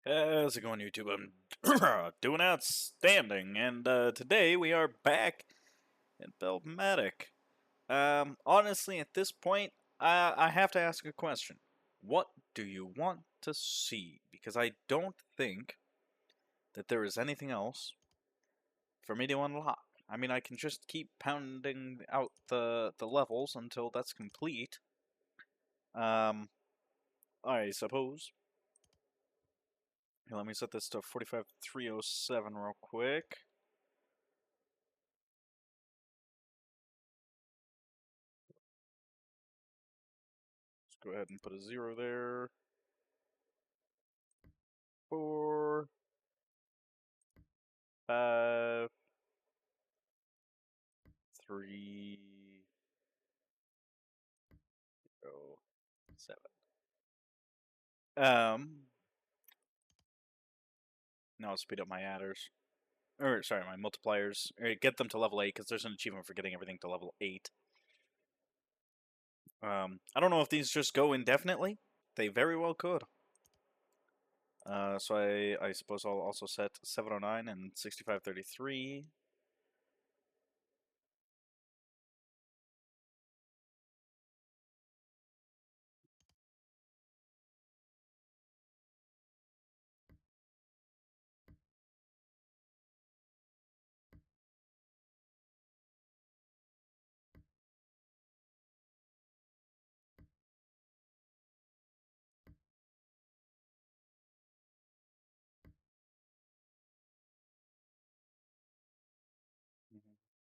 How's it going, YouTube? I'm doing outstanding, and today we are back in Beltmatic. Honestly, at this point, I have to ask a question. What do you want to see? Because I don't think that there is anything else for me to unlock. I mean, I can just keep pounding out the levels until that's complete. Um, I suppose. Here, let me set this to 45307 real quick. Let's go ahead and put a 0 there. 4, 5, 3, 0, 7. Now I'll speed up my adders. Or, sorry, my multipliers. Or get them to level 8, because there's an achievement for getting everything to level 8. I don't know if these just go indefinitely. They very well could. So I suppose I'll also set 709 and 6533.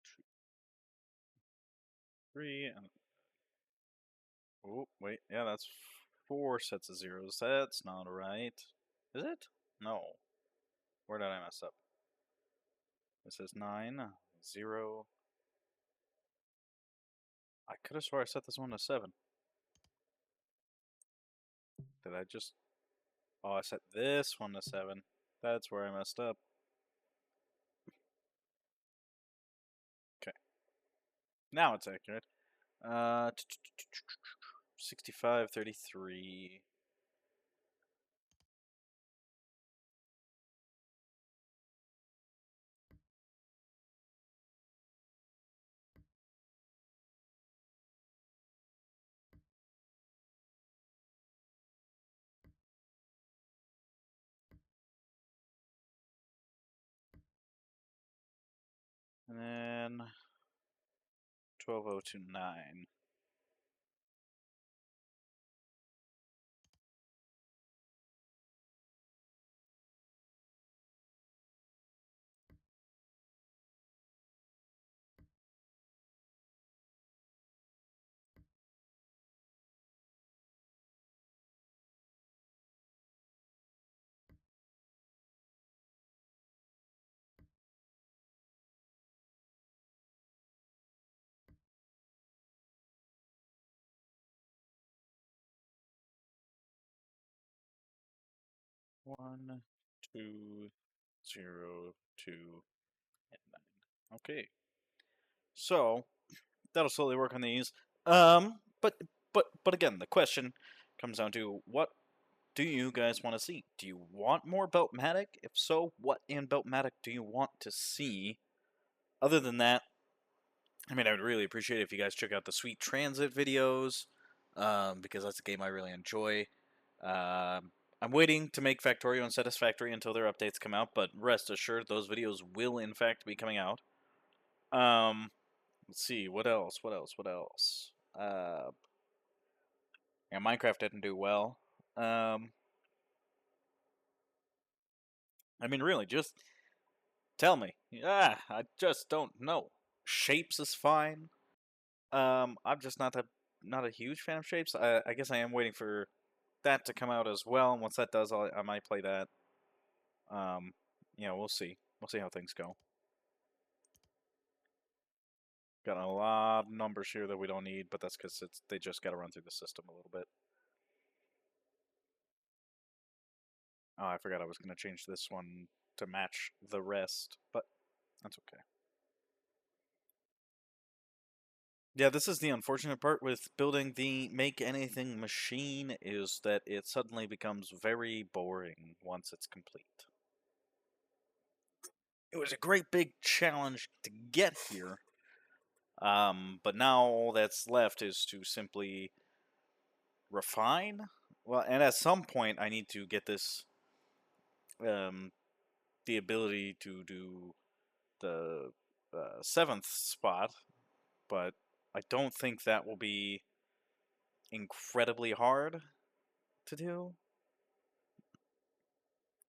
Two, 3, and oh, wait, yeah, that's 4 sets of zeros. That's not right. Is it? No. Where did I mess up? This is 9, 0. I could have swore I set this one to 7. Did I just... Oh, I set this one to 7. That's where I messed up. Okay. Now it's accurate. 6533. And then 12029. One, 2, 0, 2, and 9. Okay. So, that'll slowly work on these. But again, the question comes down to what do you guys want to see? Do you want more Beltmatic? If so, what in Beltmatic do you want to see? Other than that, I mean, I would really appreciate it if you guys check out the Sweet Transit videos, because that's a game I really enjoy. I'm waiting to make Factorio and Satisfactory until their updates come out, but rest assured, those videos will in fact be coming out. Let's see, what else? Yeah, Minecraft didn't do well. I mean, really, just tell me. Yeah, I just don't know. Shapes is fine. I'm just not a huge fan of Shapes. I guess I am waiting for that to come out as well. And once that does, I might play that. Yeah, we'll see. We'll see how things go. Got a lot of numbers here that we don't need, but that's because they just got to run through the system a little bit. Oh, I forgot I was going to change this one to match the rest, but that's okay. Yeah, this is the unfortunate part with building the make anything machine is that it suddenly becomes very boring once it's complete. It was a great big challenge to get here, but now all that's left is to simply refine. Well, and at some point I need to get this um, the ability to do the seventh spot, but I don't think that will be incredibly hard to do.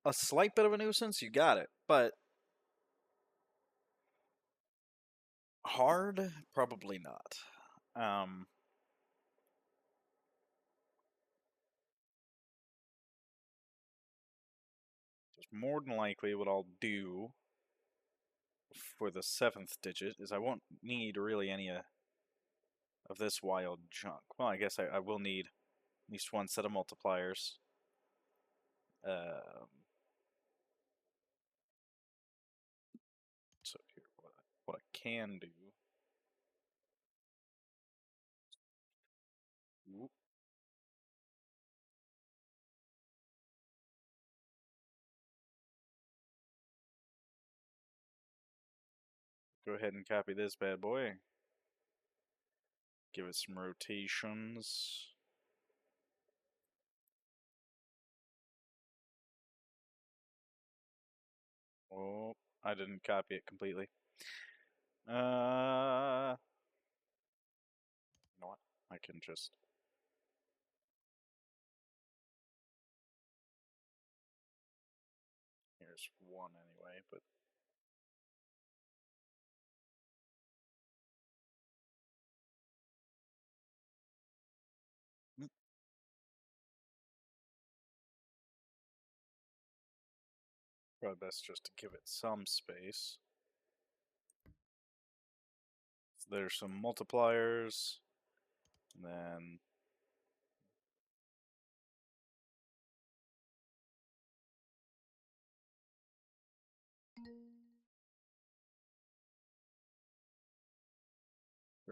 A slight bit of a nuisance, you got it, but hard, probably not. Um, just more than likely, what I'll do for the seventh digit is I won't need really any of this wild junk. Well, I guess I will need at least one set of multipliers. Um, so here, what I can do. Oop, go ahead and copy this bad boy. Give it some rotations. Oh, I didn't copy it completely. You know what? I can just. Here's one anyway, but probably best just to give it some space. So there's some multipliers, and then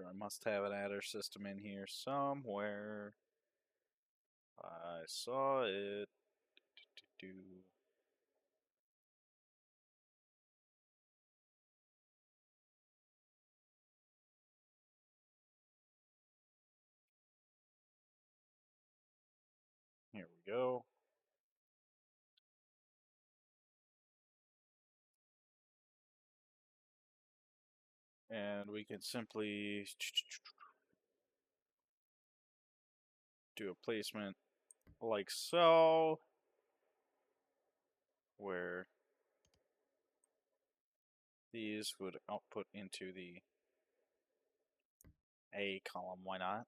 I must have an adder system in here somewhere. I saw it. Do. Here we go. And we can simply do a placement like so, where these would output into the A column. Why not?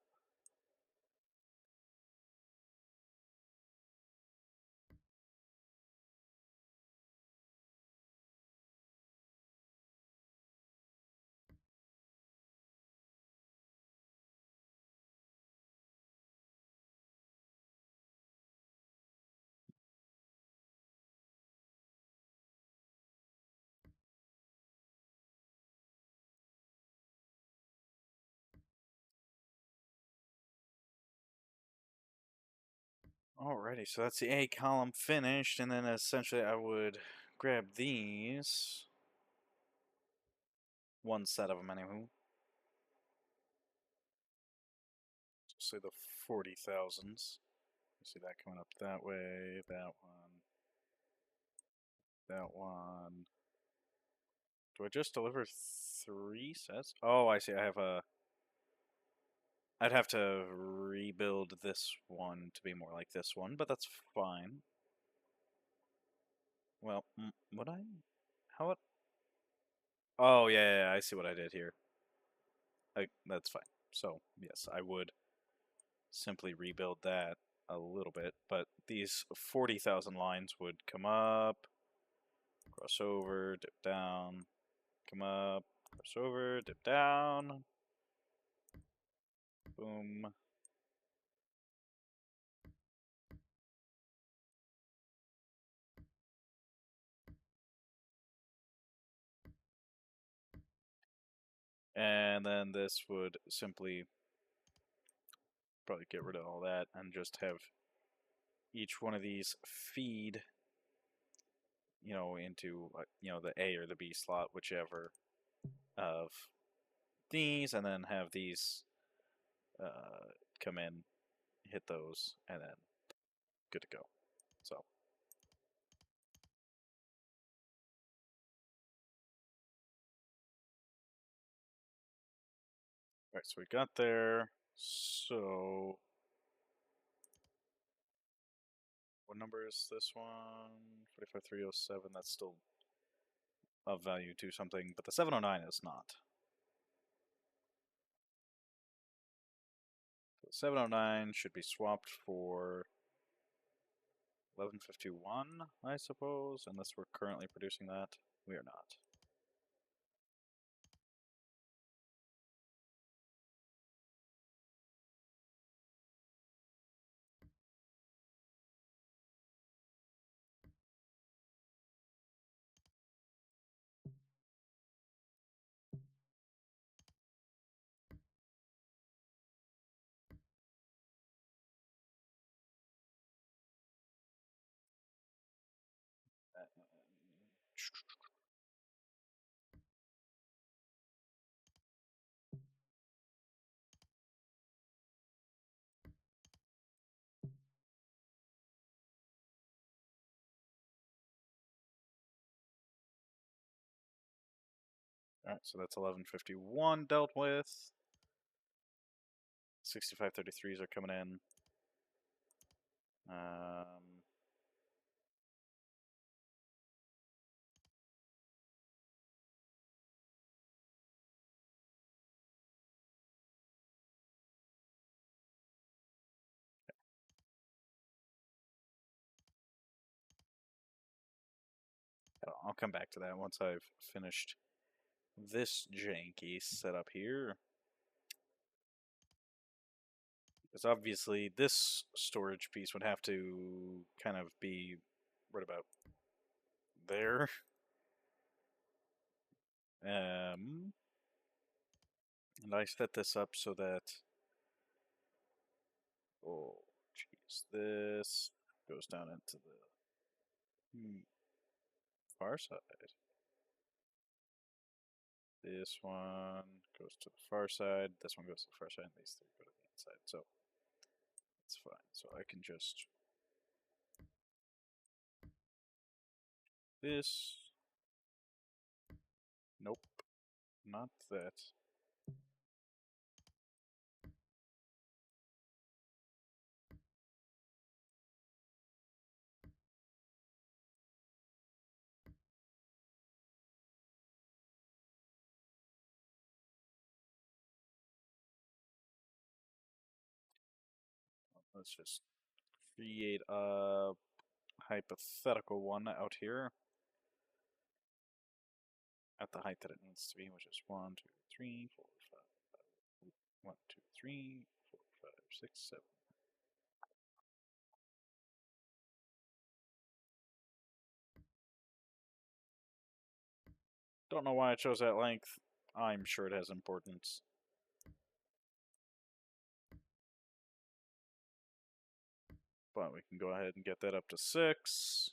Alrighty, so that's the A column finished, and then essentially I would grab these, one set of them anyway. So say the 40,000s. See that coming up that way, that one, that one. Do I just deliver 3 sets? Oh, I see. I have a. I'd have to rebuild this one to be more like this one, but that's fine. Well, would I? How it? Oh, yeah, I see what I did here. That's fine. So, yes, I would simply rebuild that a little bit, but these 40,000 lines would come up, cross over, dip down, come up, cross over, dip down, boom. And then this would simply probably get rid of all that and just have each one of these feed, into the A or the B slot, whichever of these, and then have these come in, hit those, and then good to go. So. All right, so we got there. So, what number is this one? 45307. That's still of value to something, but the 709 is not. So 709 should be swapped for 1151, I suppose, unless we're currently producing that. We are not. All right, so that's 1151 dealt with. 6533s are coming in. I'll come back to that once I've finished this janky setup here. Because obviously this storage piece would have to kind of be right about there. And I set this up so that, oh jeez, this goes down into the far side. This one goes to the far side. This one goes to the far side, and these three go to the inside. So it's fine. So I can just this. Nope, not that. Let's just create a hypothetical one out here at the height that it needs to be, which is 1, 2, 3, 4, 5. 1, 2, 3, 4, 5, 6, 7. Don't know why I chose that length. I'm sure it has importance. But we can go ahead and get that up to 6.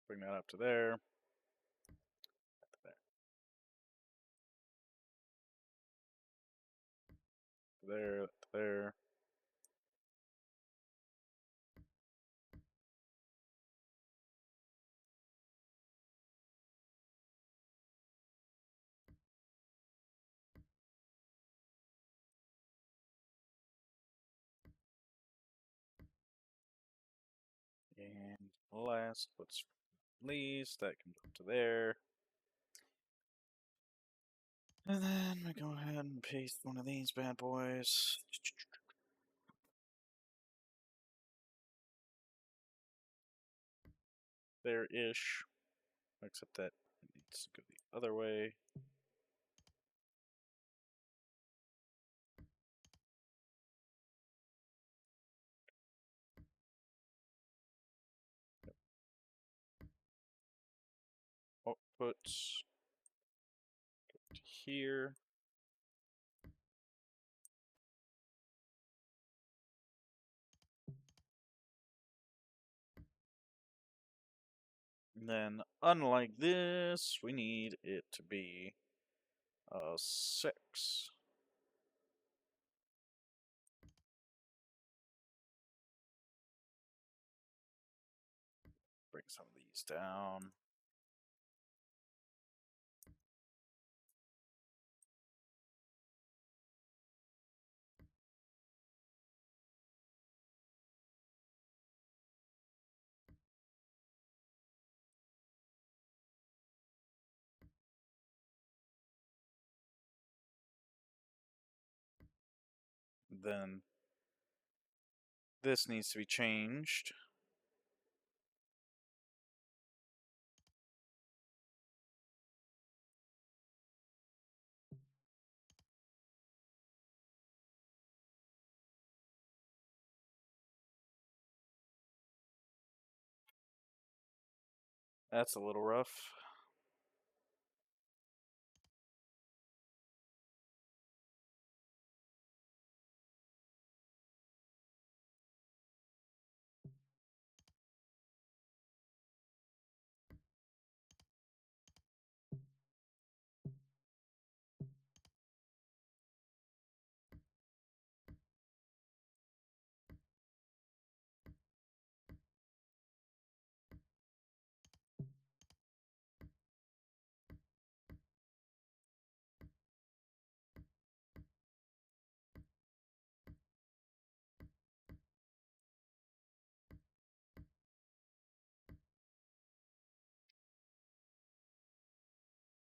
Bring that up to there. There, there. And last but least, that can go to there. And then we go ahead and paste one of these bad boys. There-ish. Except that it needs to go the other way. outputs here. And then, unlike this, we need it to be 6. Bring some of these down. Then this needs to be changed. That's a little rough.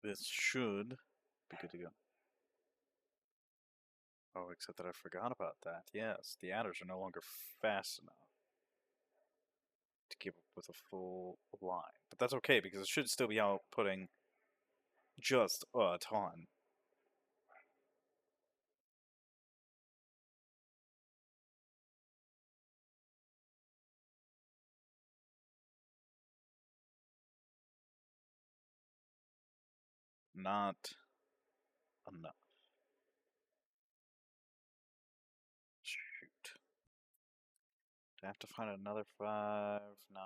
This should be good to go. Oh, except that I forgot about that. Yes, the adders are no longer fast enough to keep up with a full line. But that's okay, because it should still be outputting just a ton. Not enough. Shoot. Do I have to find another 5? No,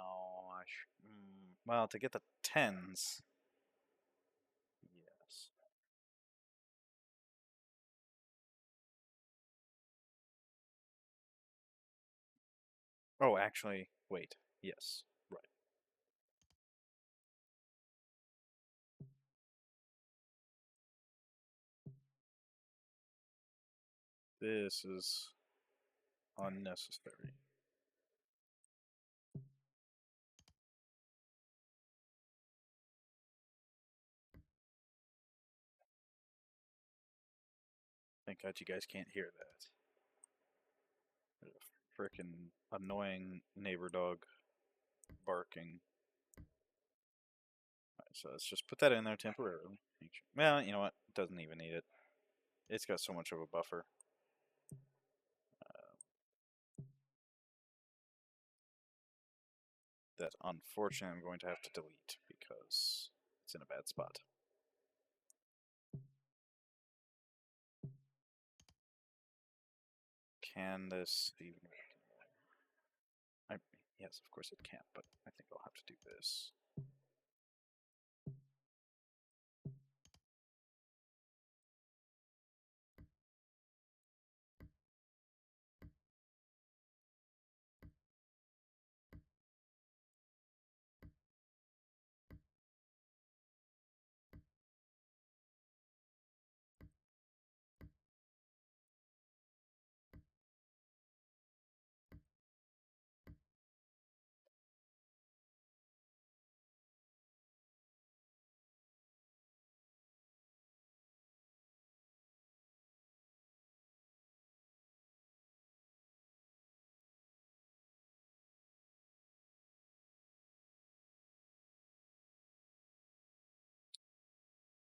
well, to get the 10s, yes. Oh, actually, wait. Yes, right. This is unnecessary. Thank God you guys can't hear that. There's a frickin' annoying neighbor dog barking. Right, so let's just put that in there temporarily. Well, you know what? It doesn't even need it. It's got so much of a buffer. That unfortunately I'm going to have to delete because it's in a bad spot. Can this even work anymore? Yes, of course it can, but I think I'll have to do this.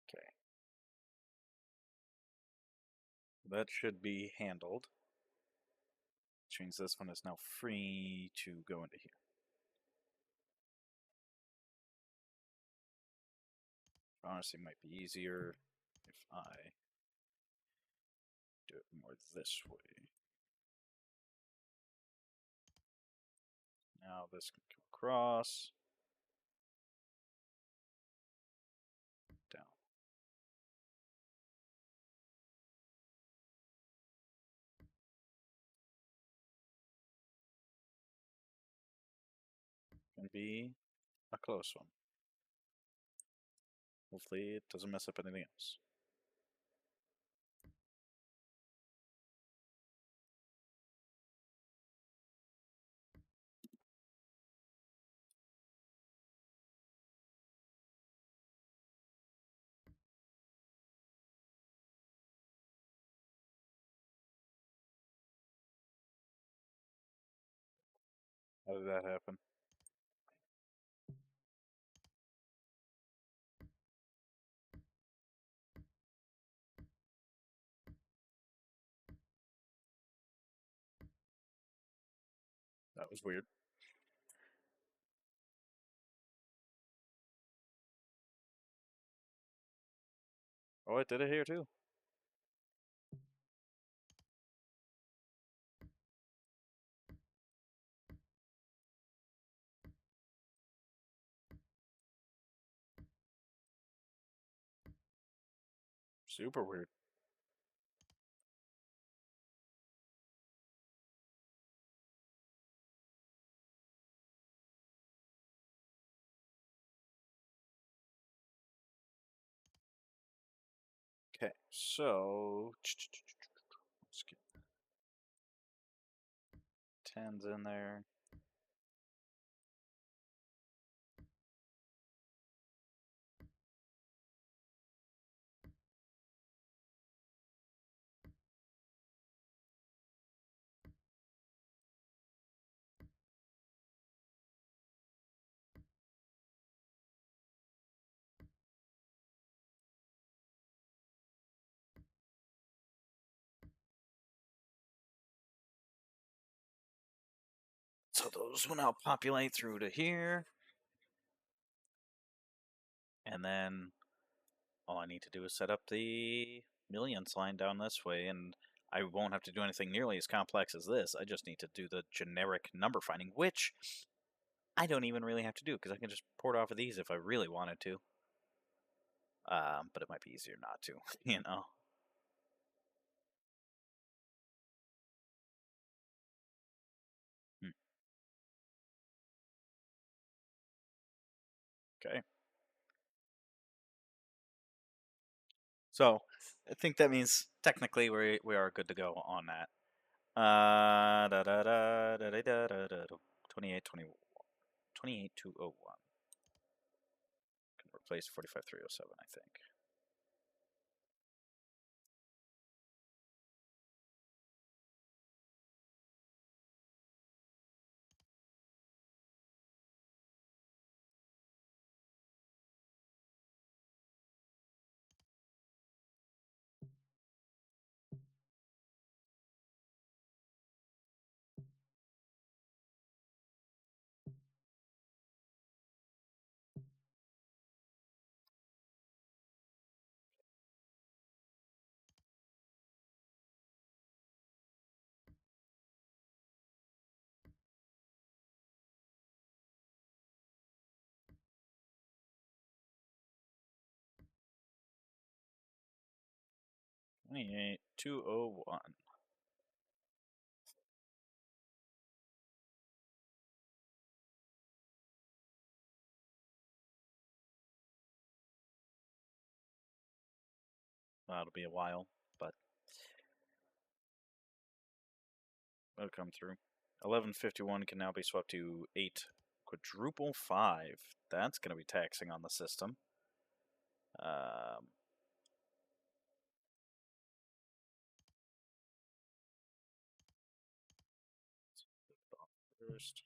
Okay. That should be handled. Which means this one is now free to go into here. honestly might be easier if I do it more this way. Now this can come across, down. Can be a close one. Hopefully it doesn't mess up anything else. How did that happen? That was weird. Oh, it did it here too. Super weird. Okay, so let's get tens in there. So those will now populate through to here. And then all I need to do is set up the millions line down this way, and I won't have to do anything nearly as complex as this. I just need to do the generic number finding, which I don't even really have to do because I can just port off of these if I really wanted to. But it might be easier not to, you know. Hmm. Okay. So I think that means technically we are good to go on that. Da da da da da da da da. 28, 28201. Can replace 45307, I think. Twenty-eight, 201. That'll be a while, but it'll come through. 1151 can now be swapped to 8 quadruple 5. That's going to be taxing on the system. Um, First.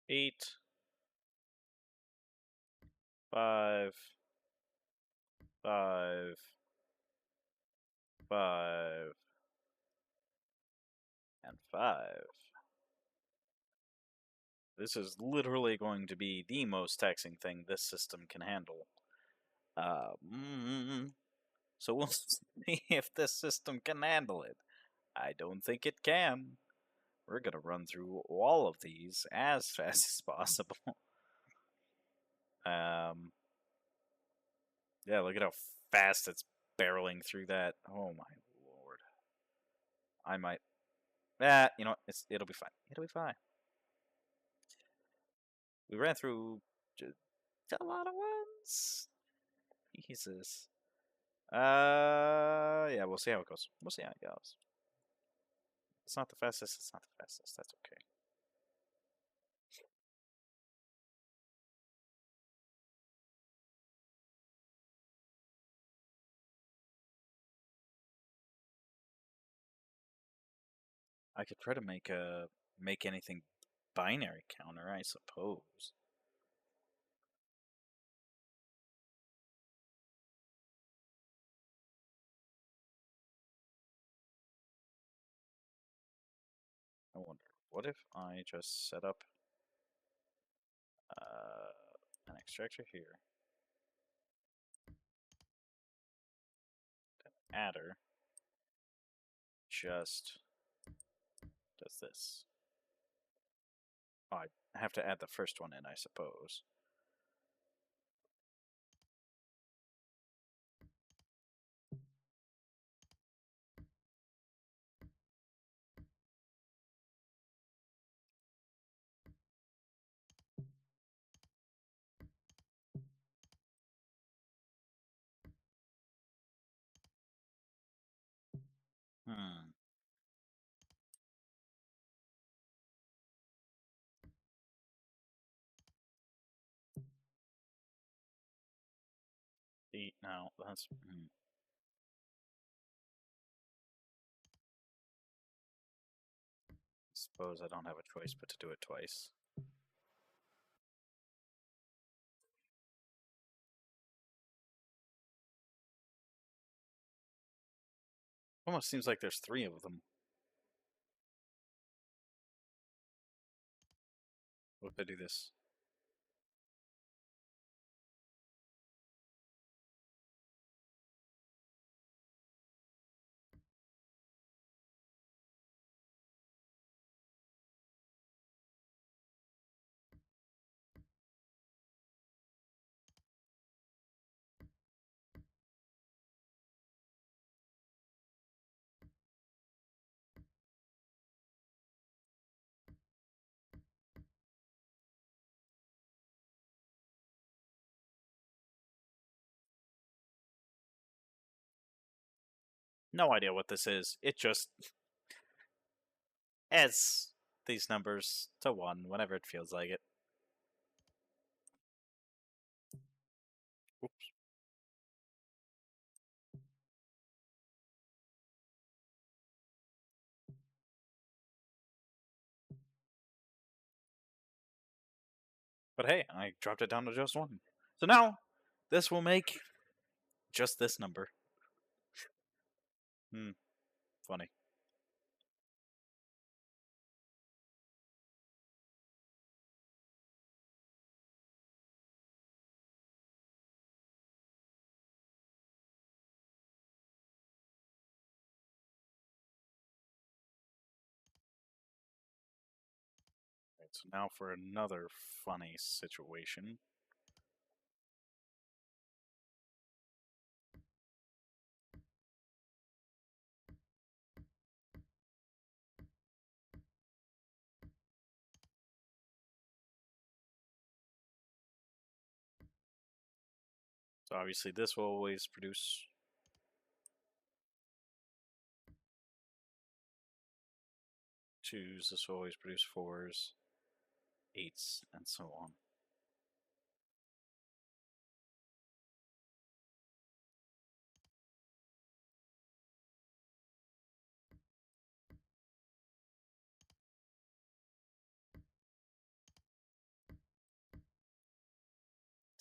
8, 5, 5, 5, and 5. This is literally going to be the most taxing thing this system can handle. So we'll see if this system can handle it. I don't think it can. We're going to run through all of these as fast as possible. Yeah, look at how fast it's barreling through that. Oh my lord. I might. You know what? It'll be fine. It'll be fine. We ran through a lot of ones. Jesus. Yeah, we'll see how it goes. We'll see how it goes. It's not the fastest. It's not the fastest. That's okay. I could try to make anything binary counter, I suppose. I wonder, what if I just set up an extractor here, adder just does this. Oh, I have to add the first one in, I suppose. Hmm. No, that's. Suppose I don't have a choice but to do it twice. Almost seems like there's 3 of them. What if I do this? No idea what this is. It just adds these numbers to 1 whenever it feels like it. Oops. But hey, I dropped it down to just 1. So now, this will make just this number. Funny. Right, so now for another funny situation. So obviously this will always produce 2s, this will always produce 4s, 8s, and so on.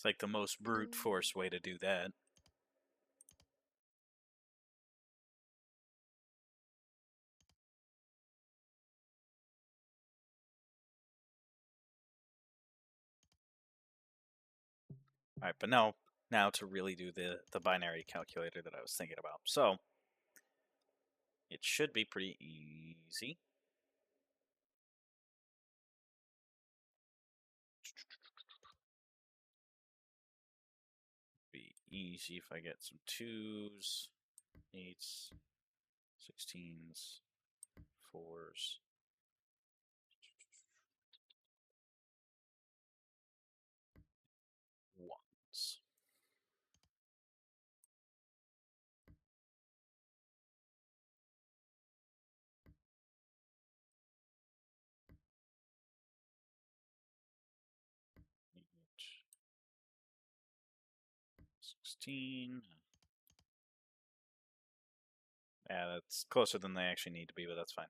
like the most brute force way to do that. All right, but now to really do the binary calculator that I was thinking about. So it should be pretty easy. Be easy if I get some 2s, 8s, 16s, 4s. 1s. Eight, 16. Yeah, that's closer than they actually need to be, but that's fine.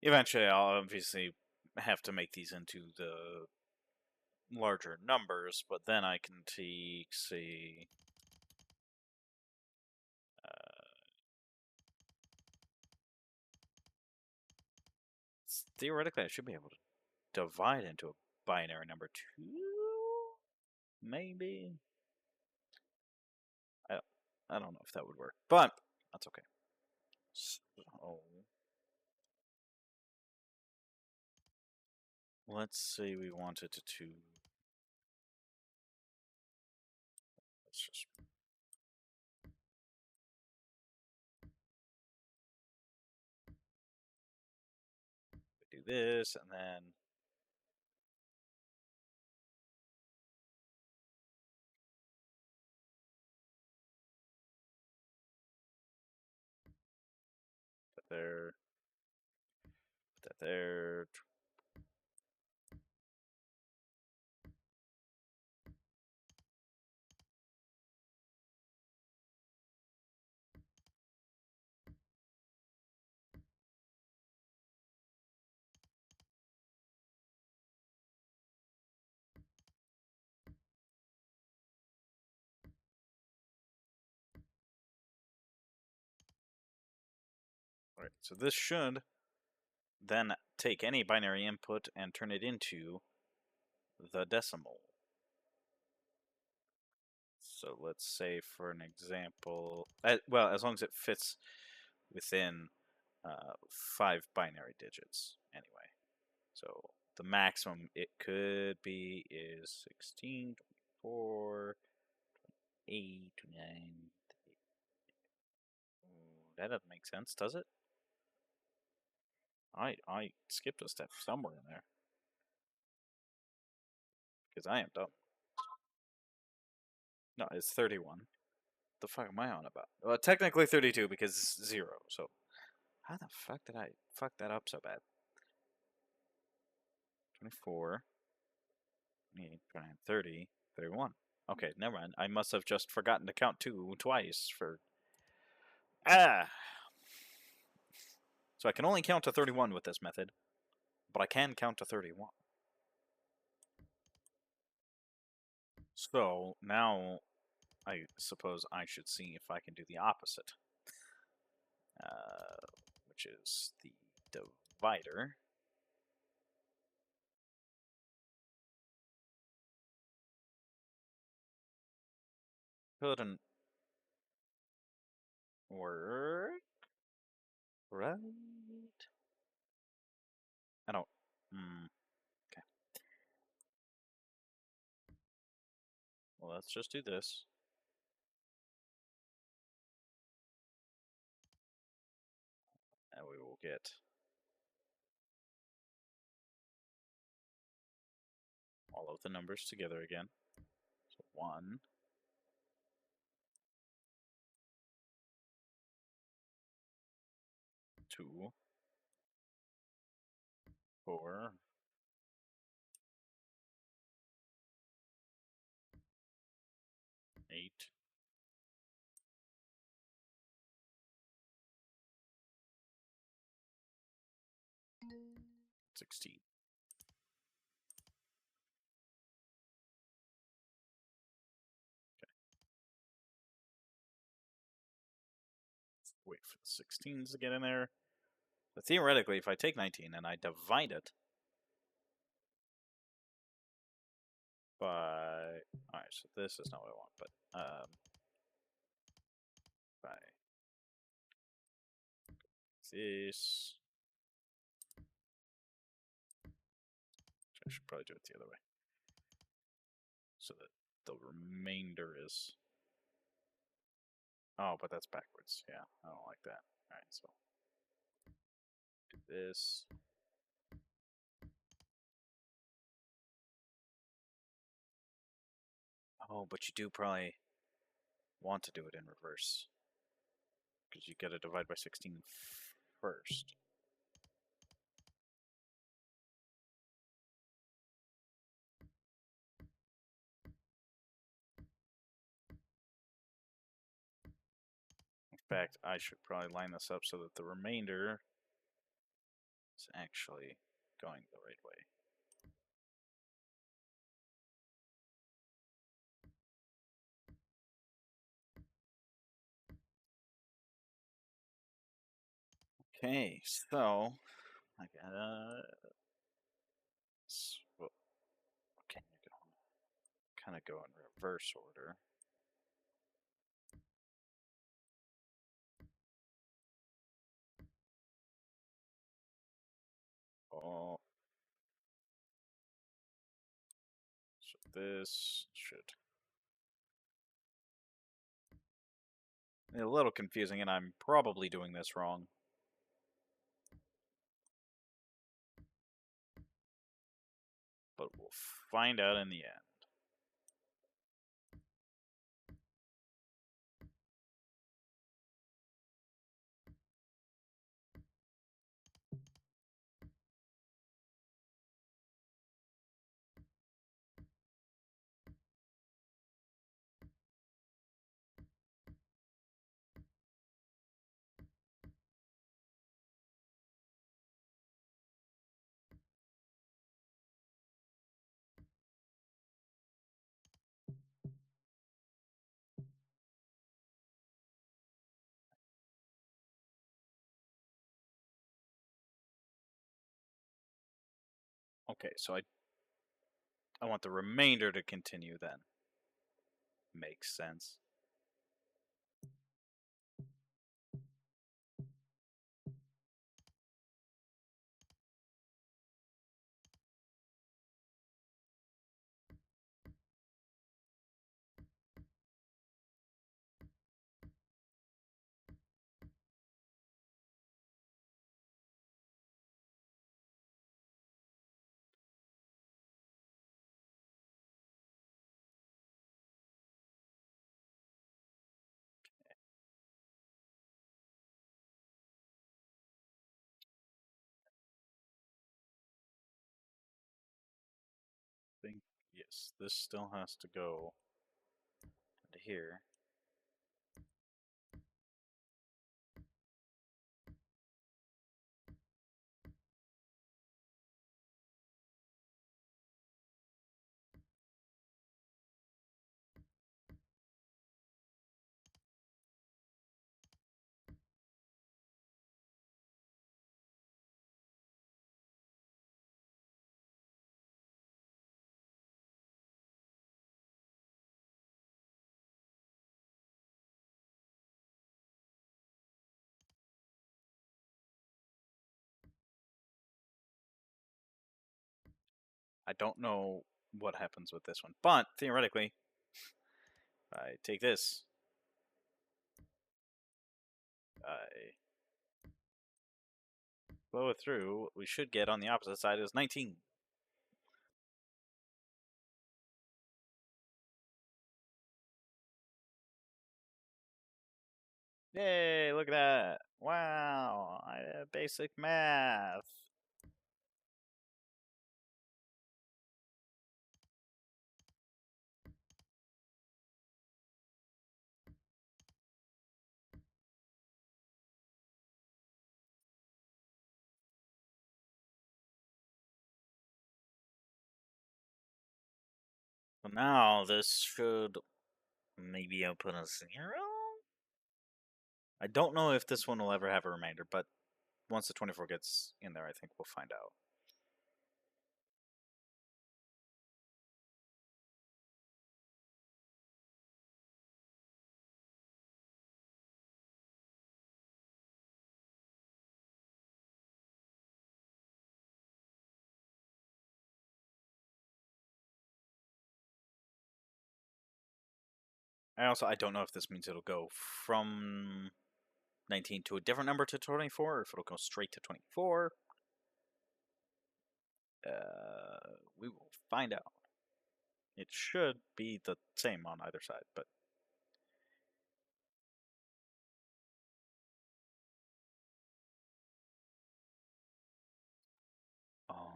Eventually, I'll obviously have to make these into the larger numbers, but then I can take, say, theoretically, I should be able to divide into a binary number 2, maybe? I don't know if that would work, but that's okay. So, let's say we wanted to let's just do this, and then put that there, put that there. All right, so this should then take any binary input and turn it into the decimal. So let's say, for an example, well, as long as it fits within 5 binary digits, anyway. So the maximum it could be is 16, 24, 8, 29. That doesn't make sense, does it? I skipped a step somewhere in there. Because I am dumb. No, it's 31. The fuck am I on about? Well, technically 32 because it's 0, so how the fuck did I fuck that up so bad? 24, 28, 29, 30, 31. Okay, never mind. I must have just forgotten to count 2 twice for... Ah! So I can only count to 31 with this method, but I can count to 31. So now I suppose I should see if I can do the opposite, which is the divider. Couldn't work, right? I don't. Okay. Well, let's just do this. And we will get both the numbers together again. So 1, 2, 4, 8, 16. Wait for the 16s to get in there. But theoretically, if I take 19 and I divide it by... Alright, so this is not what I want, but... by this... I should probably do it the other way. So that the remainder is... Oh, but that's backwards. Yeah, I don't like that. Alright, so... do this. Oh, but you do probably want to do it in reverse. Because you gotta divide by 16 first. In fact, I should probably line this up so that the remainder is actually going the right way. Okay, so I gotta... Well, okay, kind of go in reverse order. Oh, so this should... a little confusing, and I'm probably doing this wrong. But we'll find out in the end. Okay, so I want the remainder to continue then. Makes sense. I think, yes, this still has to go to here. I don't know what happens with this one, but theoretically, I take this. I blow it through. What we should get on the opposite side is 19. Hey, look at that. Wow, basic math. Well, now this should maybe output a 0? I don't know if this one will ever have a remainder, but once the 24 gets in there, I think we'll find out. I don't know if this means it'll go from 19 to a different number to 24, or if it'll go straight to 24. We will find out. It should be the same on either side, but oh,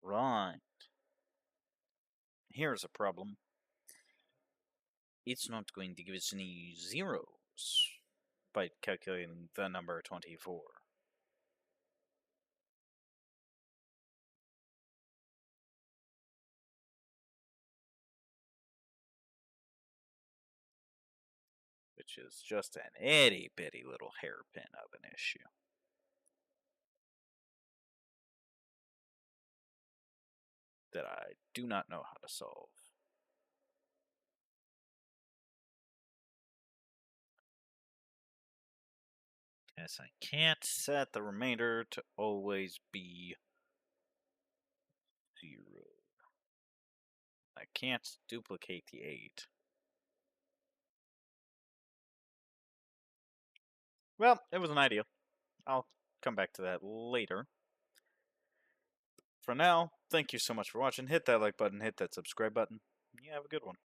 right. Here's a problem. It's not going to give us any zeros by calculating the number 24. Which is just an itty bitty little hairpin of an issue. That I do not know how to solve. Yes, I can't set the remainder to always be 0. I can't duplicate the 8. Well, it was an idea. I'll come back to that later. For now, thank you so much for watching. Hit that like button, hit that subscribe button. You have a good one.